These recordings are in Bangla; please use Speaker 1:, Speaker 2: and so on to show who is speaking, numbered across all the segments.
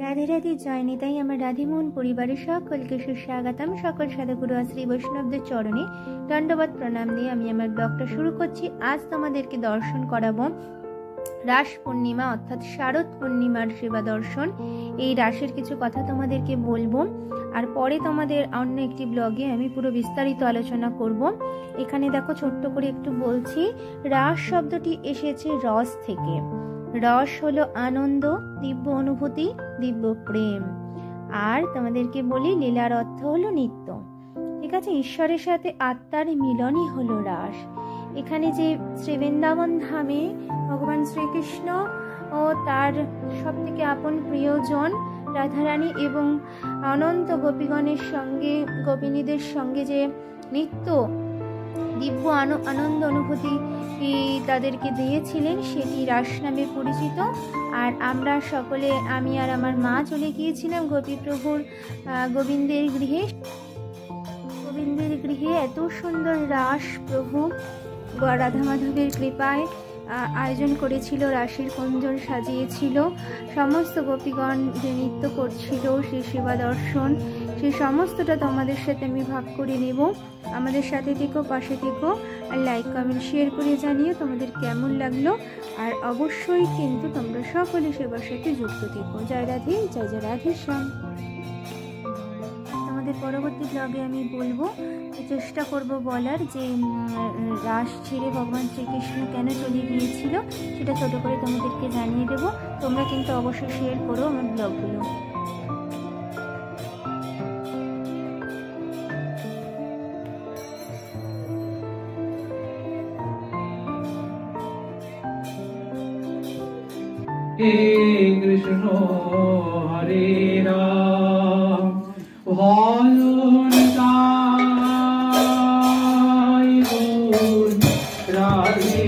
Speaker 1: রাধে রাধে জয় নিতাই আমার রাধেমোহন পরিবারের সকলকে সুস্বাগতম। সকল সাধুগুরু আর শ্রী বৈষ্ণবদের চরণে দণ্ডবত প্রণাম দিয়ে আমি আমার ব্লগটা শুরু করছি। আজ তোমাদেরকে দর্শন করাবো রাস পূর্ণিমা অর্থাৎ শারদ পূর্ণিমার সেবা দর্শন। এই রাসের কিছু কথা তোমাদেরকে বলবো, আর পরে তোমাদের অন্য একটি ব্লগে আমি পুরো বিস্তারিত আলোচনা করব। এখানে দেখো ছোট্ট করে একটু বলছি, রাস শব্দটি এসেছে রস থেকে। রস হলো আনন্দ, দিব্য অনুভূতি, দিব্য প্রেম। আর তোমাদেরকে বলি লীলার অর্থ হলো নিত্য। ঠিক আছে, ঈশ্বরের সাথে আত্মার মিলনই হলো রাস। এখানে যে শ্রীবৃন্দাবন ধামে ভগবান শ্রীকৃষ্ণ ও তার সব থেকে আপন প্রিয়জন রাধারানী এবং অনন্ত গোপীগণের সঙ্গে গোপিনীদের সঙ্গে যে নিত্য দিব্য আনন্দ অনুভূতি তাদেরকে দিয়েছিলেন সেটি রাস নামে পরিচিত। আর আমরা সকলে, আমি আর আমার মা চলে গিয়েছিলাম গোপীপ্রভুর গোবিন্দের গৃহে। গোবিন্দের গৃহে এত সুন্দর রাস প্রভু রাধা মাধবের কৃপায় আয়োজন করেছিল, রাসের কুঞ্জন সাজিয়েছিল, সমস্ত গোপীগণ যে নৃত্য করছিল সেই সেবা দর্শন, সেই সমস্তটা তোমাদের সাথে আমি ভাগ করে নেব। আমাদের সাথে থেকো, পাশে থেকো, আর লাইক কমেন্ট শেয়ার করে জানিও তোমাদের কেমন লাগলো। আর অবশ্যই কিন্তু তোমরা সকলে সেবার সাথে যুক্ত থেকো। জয় রাধে, জয় জয় রাধে শ্যাম। আমাদের পরবর্তী ব্লগে আমি বলবো, চেষ্টা করব বলার যে রাস ছেড়ে ভগবান শ্রীকৃষ্ণ কেন চলে গিয়েছিল সেটা ছোট করে তোমাদেরকে জানিয়ে দেব। তোমরা কিন্তু অবশ্যই শেয়ার করো আমার ব্লগগুলো।
Speaker 2: হে কৃষ্ণ হরে রাম ভজনতাই গুণ রাধে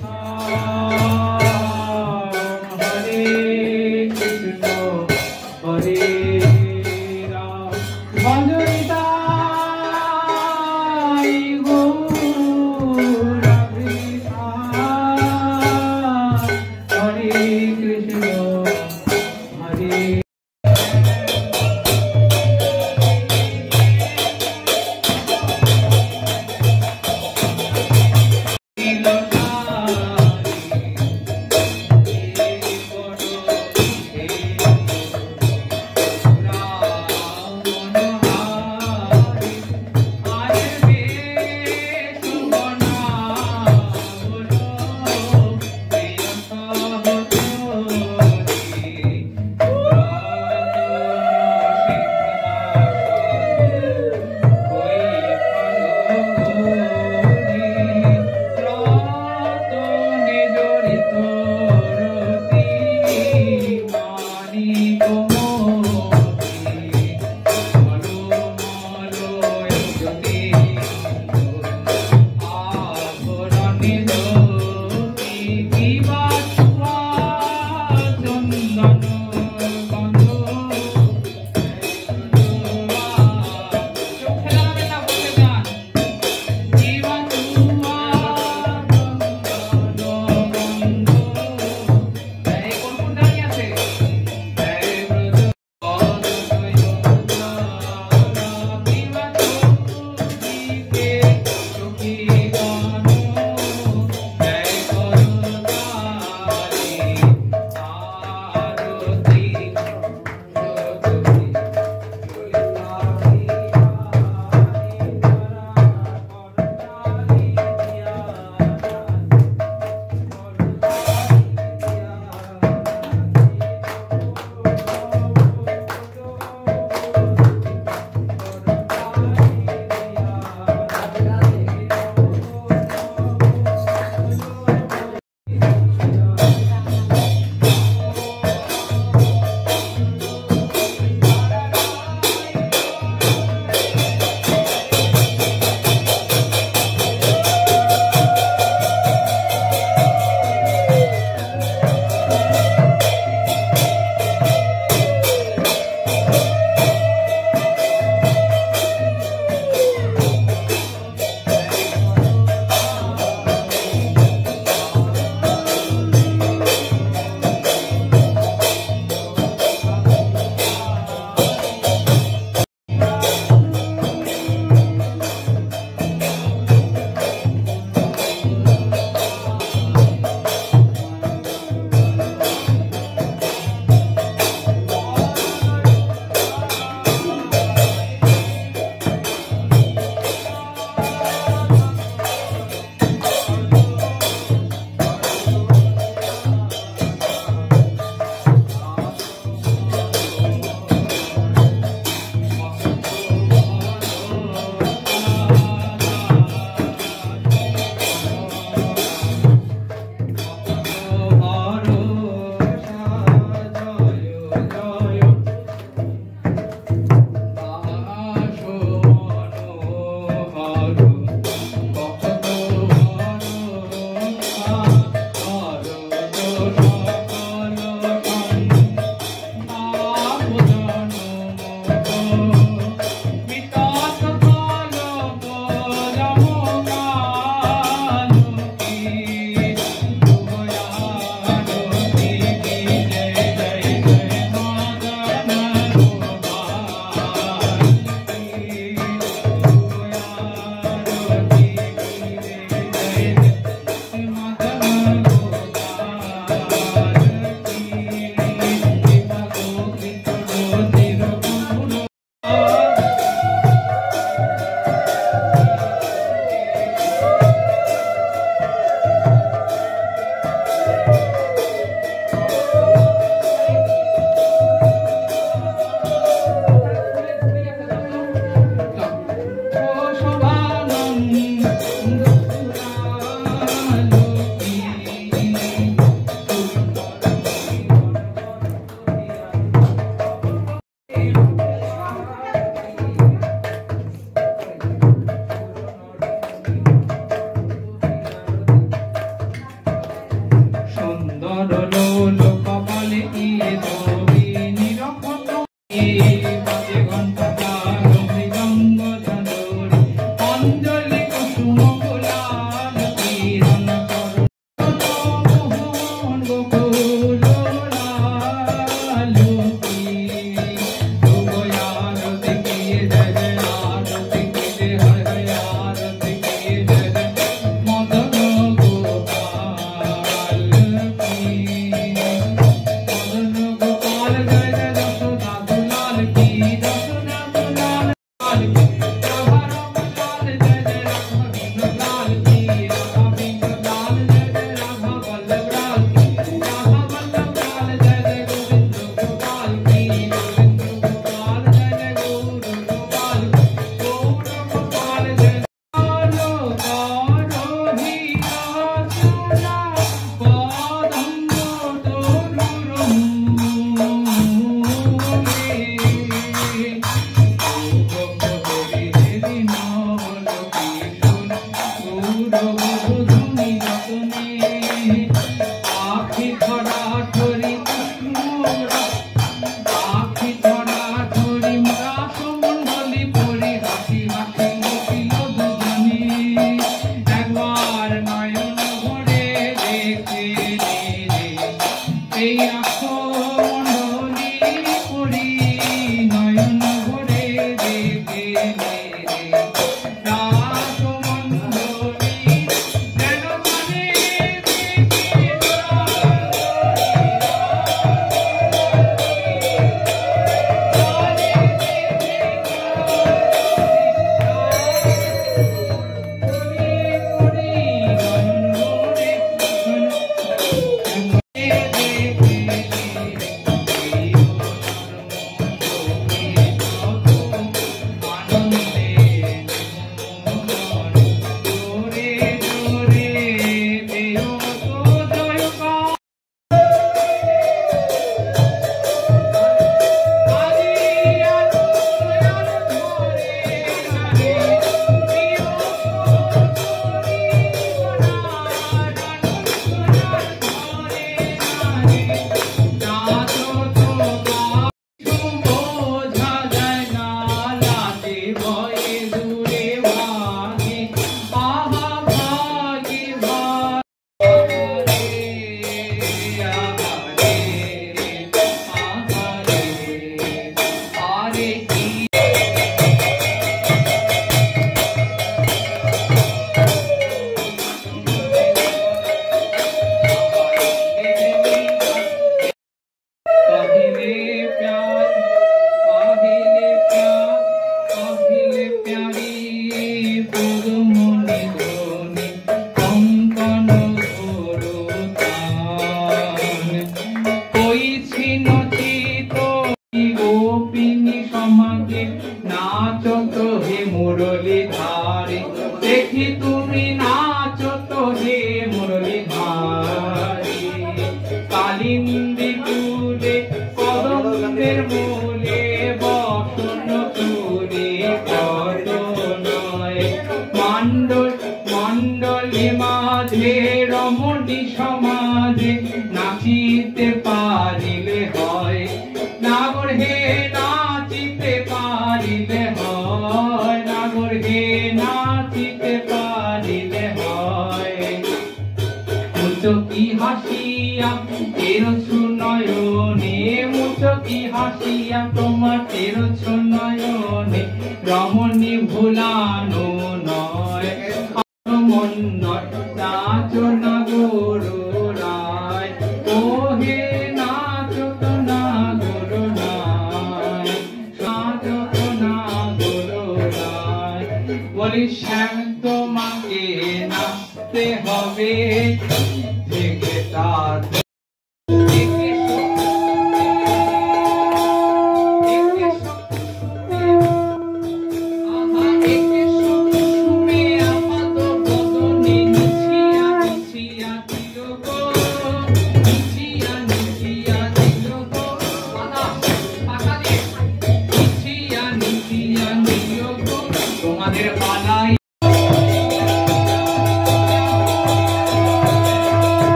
Speaker 2: শ্যাম। হরে কৃষ্ণ হরে রাম ভজনতাই গুণ রাধে শ্যাম। হরে কৃষ্ণ হরে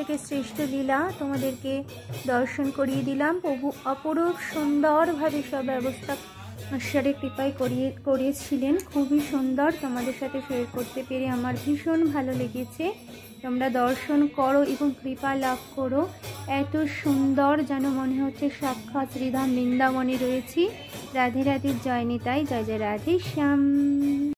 Speaker 1: থেকে শ্রেষ্ঠ লীলা তোমাদেরকে দর্শন করিয়ে দিলাম। প্রভু অপরূপ সুন্দরভাবে সব ব্যবস্থা ঈশ্বরের কৃপায় করিয়েছিলেন। খুবই সুন্দর, তোমাদের সাথে শেয়ার করতে পেরে আমার ভীষণ ভালো লেগেছে। তোমরা দর্শন করো এবং কৃপা লাভ করো। এত সুন্দর যেন মনে হচ্ছে সাক্ষাৎ শ্রীধাম বৃন্দাবনে রয়েছি। রাধে রাধে, জয় নিতাই, জয় জয় রাধে শ্যাম।